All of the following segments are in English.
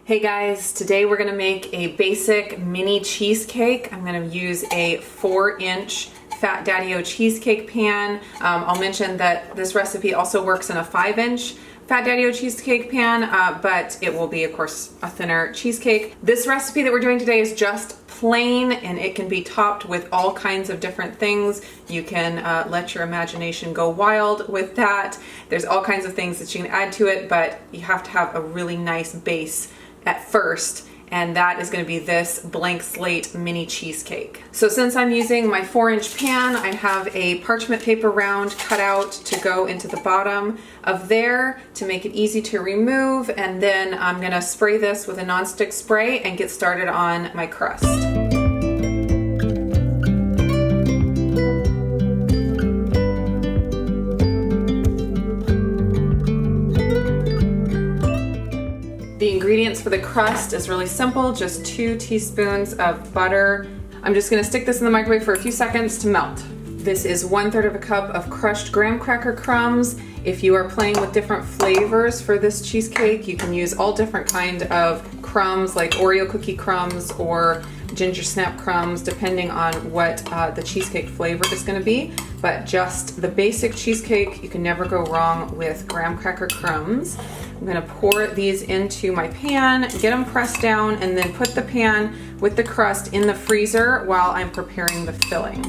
Hey guys, today we're gonna make a basic mini cheesecake. I'm gonna use a 4-inch Fat Daddy-O cheesecake pan. I'll mention that this recipe also works in a 5-inch Fat Daddy-O cheesecake pan, but it will be, of course, a thinner cheesecake. This recipe that we're doing today is just plain, and it can be topped with all kinds of different things. You can let your imagination go wild with that. There's all kinds of things that you can add to it, but you have to have a really nice base at first, and that is going to be this Blankslate mini cheesecake. So since I'm using my 4-inch pan, I have a parchment paper round cut out to go into the bottom of there to make it easy to remove, and then I'm going to spray this with a nonstick spray and get started on my crust. The ingredients for the crust is really simple, just 2 teaspoons of butter. I'm just gonna stick this in the microwave for a few seconds to melt. This is 1/3 of a cup of crushed graham cracker crumbs. If you are playing with different flavors for this cheesecake, you can use all different kind of crumbs, like Oreo cookie crumbs or ginger snap crumbs, depending on what the cheesecake flavor is going to be. But just the basic cheesecake, you can never go wrong with graham cracker crumbs. I'm going to pour these into my pan, get them pressed down, and then put the pan with the crust in the freezer while I'm preparing the filling.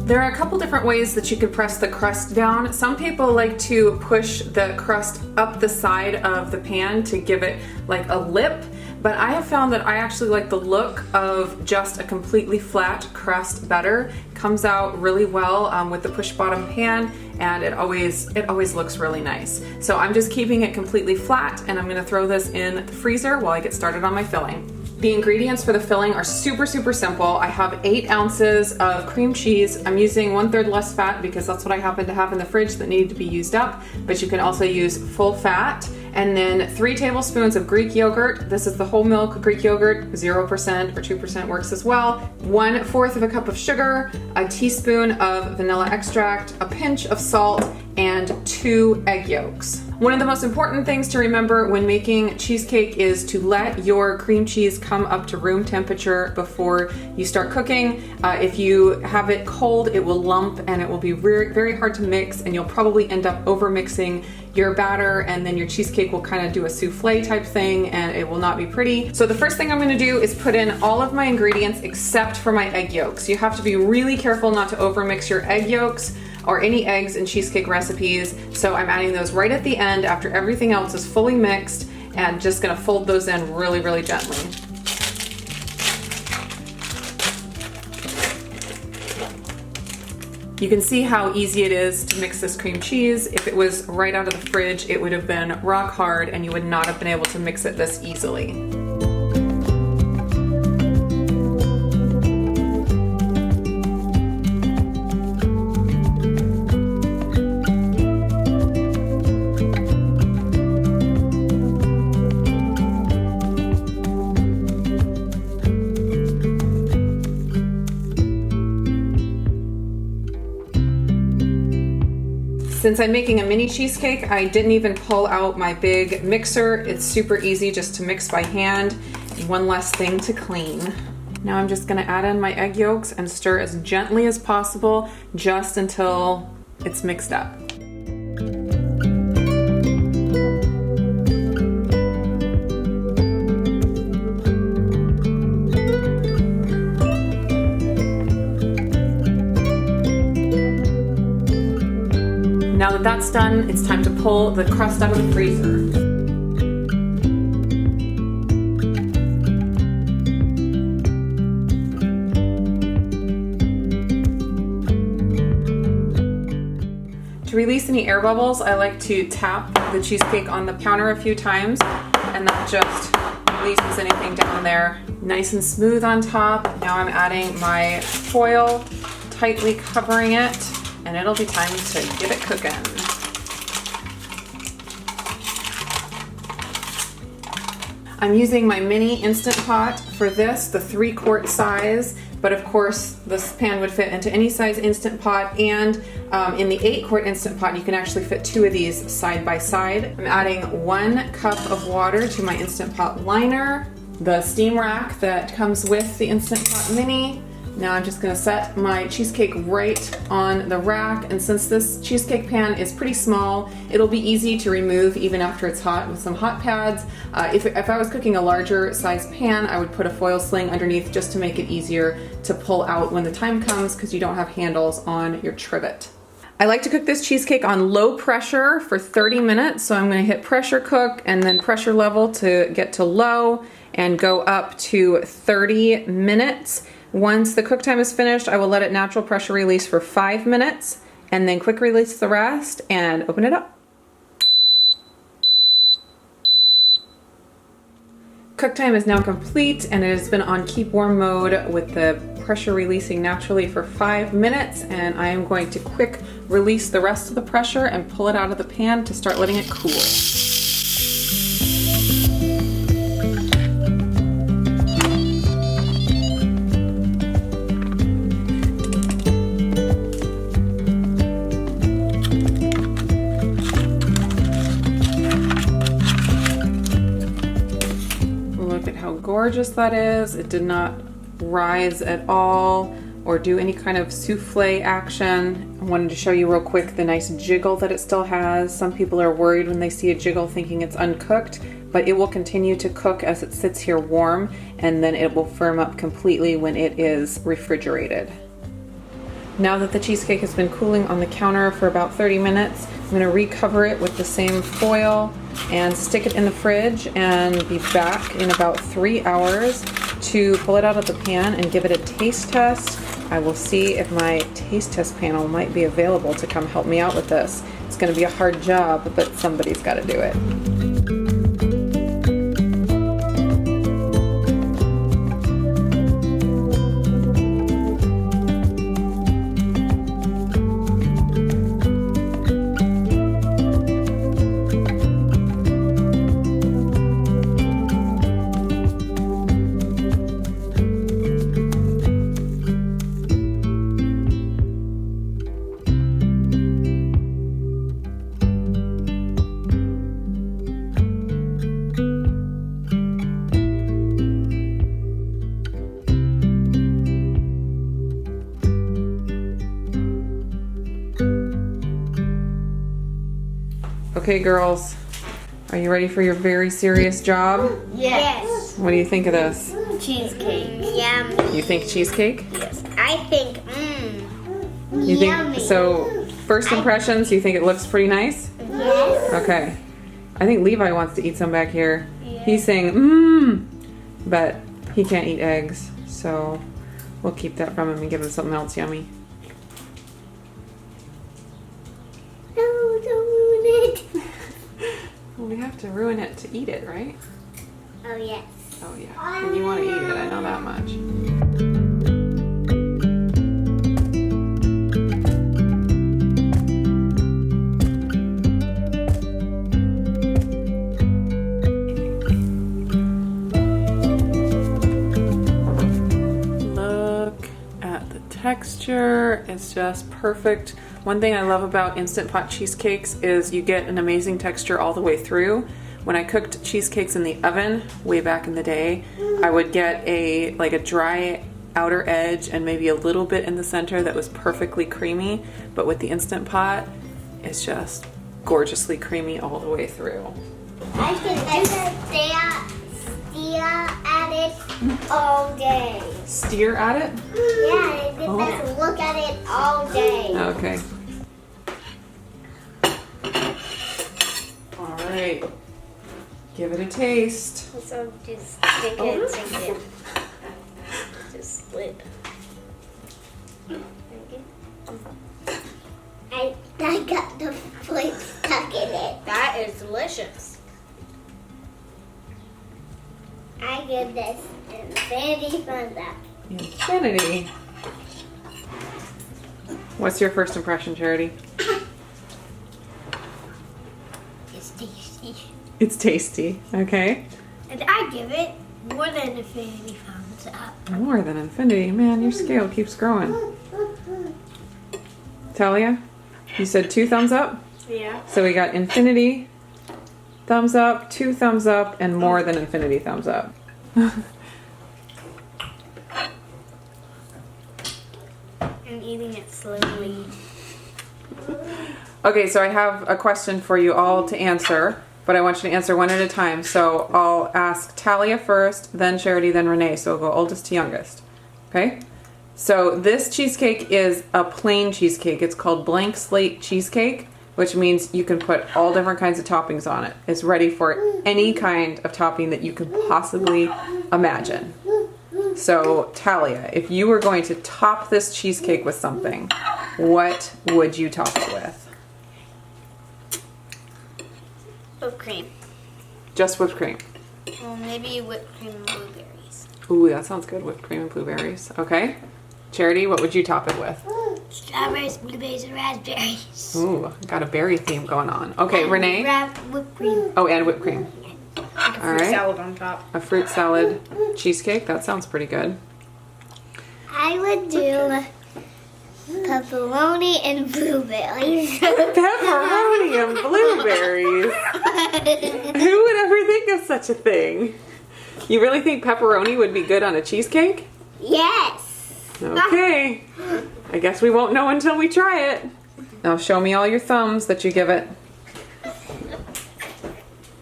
There are a couple different ways that you could press the crust down. Some people like to push the crust up the side of the pan to give it like a lip, but I have found that I actually like the look of just a completely flat crust better. It comes out really well with the push bottom pan, and it always looks really nice. So I'm just keeping it completely flat, and I'm gonna throw this in the freezer while I get started on my filling. The ingredients for the filling are super simple. I have 8 ounces of cream cheese. I'm using 1/3 less fat because that's what I happen to have in the fridge that needed to be used up, but you can also use full fat. And then 3 tablespoons of Greek yogurt. This is the whole milk Greek yogurt, 0% or 2% works as well. 1/4 of a cup of sugar, a teaspoon of vanilla extract, a pinch of salt, and 2 egg yolks. One of the most important things to remember when making cheesecake is to let your cream cheese come up to room temperature before you start cooking. If you have it cold, it will lump and it will be very hard to mix, and you'll probably end up over mixing your batter, and then your cheesecake will kind of do a souffle type thing and it will not be pretty. So the first thing I'm going to do is put in all of my ingredients except for my egg yolks. You have to be really careful not to over mix your egg yolks or any eggs in cheesecake recipes. So I'm adding those right at the end after everything else is fully mixed, and just gonna fold those in really gently. You can see how easy it is to mix this cream cheese. If it was right out of the fridge, it would have been rock hard and you would not have been able to mix it this easily. Since I'm making a mini cheesecake, I didn't even pull out my big mixer. It's super easy just to mix by hand. One less thing to clean. Now I'm just gonna add in my egg yolks and stir as gently as possible just until it's mixed up. Now that that's done, it's time to pull the crust out of the freezer. To release any air bubbles, I like to tap the cheesecake on the counter a few times, and that just releases anything down there. Nice and smooth on top. Now I'm adding my foil, tightly covering it, and it'll be time to get it cooking. I'm using my mini Instant Pot for this, the 3-quart size, but of course this pan would fit into any size Instant Pot, and in the 8-quart Instant Pot you can actually fit 2 of these side by side. I'm adding 1 cup of water to my Instant Pot liner, the steam rack that comes with the Instant Pot Mini. Now I'm just going to set my cheesecake right on the rack, and since this cheesecake pan is pretty small, it'll be easy to remove even after it's hot with some hot pads. If I was cooking a larger size pan, I would put a foil sling underneath just to make it easier to pull out when the time comes, because you don't have handles on your trivet. I like to cook this cheesecake on low pressure for 30 minutes, so I'm going to hit pressure cook and then pressure level to get to low and go up to 30 minutes. Once the cook time is finished, I will let it natural pressure release for 5 minutes and then quick release the rest and open it up. Cook time is now complete and it has been on keep warm mode with the pressure releasing naturally for 5 minutes, and I am going to quick release the rest of the pressure and pull it out of the pan to start letting it cool. Gorgeous that is. It did not rise at all or do any kind of souffle action. I wanted to show you real quick the nice jiggle that it still has. Some people are worried when they see a jiggle thinking it's uncooked, but it will continue to cook as it sits here warm, and then it will firm up completely when it is refrigerated. Now that the cheesecake has been cooling on the counter for about 30 minutes, I'm going to recover it with the same foil and stick it in the fridge and be back in about 3 hours to pull it out of the pan and give it a taste test. I will see if my taste test panel might be available to come help me out with this. It's going to be a hard job, but somebody's got to do it. Okay, girls, are you ready for your very serious job? Yes. What do you think of this? Cheesecake. Yummy. You think cheesecake? Yes. I think, You yummy. think so? First impressions, you think it looks pretty nice? Yes. Okay. I think Levi wants to eat some back here. Yeah. He's saying, but he can't eat eggs, so we'll keep that from him and give him something else yummy. No, don't ruin it. Well, we have to ruin it to eat it, right? Oh, yes. Oh, yeah. And you want to eat it, I know that much. Texture is just perfect. One thing I love about Instant Pot cheesecakes is you get an amazing texture all the way through. When I cooked cheesecakes in the oven way back in the day, I would get a dry outer edge and maybe a little bit in the center that was perfectly creamy, but with the Instant Pot, it's just gorgeously creamy all the way through. I can stare at it all day. Steer at it? Yeah, I can look at it all day. Okay. All right. Give it a taste. So just stick it, sink it. Just split. I got the foot stuck in it. That is delicious. I give this infinity thumbs up. Infinity. What's your first impression, Charity? It's tasty. It's tasty. Okay. And I give it more than infinity thumbs up. More than infinity. Man, your scale keeps growing. Talia, you said 2 thumbs up? Yeah. So we got infinity thumbs up, 2 thumbs up, and more than infinity thumbs up. I'm eating it slowly. Okay, so I have a question for you all to answer, but I want you to answer one at a time. So I'll ask Talia first, then Charity, then Renee. So we'll go oldest to youngest. Okay? So this cheesecake is a plain cheesecake. It's called Blankslate cheesecake, which means you can put all different kinds of toppings on it. It's ready for any kind of topping that you could possibly imagine. So Talia, if you were going to top this cheesecake with something, what would you top it with? Whipped cream. Just whipped cream. Well, maybe whipped cream and blueberries. Ooh, that sounds good. Whipped cream and blueberries. Okay. Charity, what would you top it with? Strawberries, blueberries, and raspberries. Ooh, got a berry theme going on. Okay, Renee? Whipped cream. Oh, and whipped cream. All right. Salad on top. A fruit salad cheesecake. That sounds pretty good. I would do pepperoni and blueberries. Pepperoni and blueberries. Who would ever think of such a thing? You really think pepperoni would be good on a cheesecake? Yes. Okay. I guess we won't know until we try it. Now show me all your thumbs that you give it.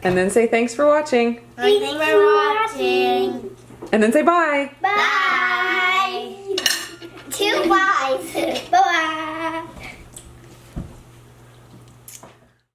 And then say thanks for watching. Thanks for watching. And then say bye. Bye. 2 byes. Bye.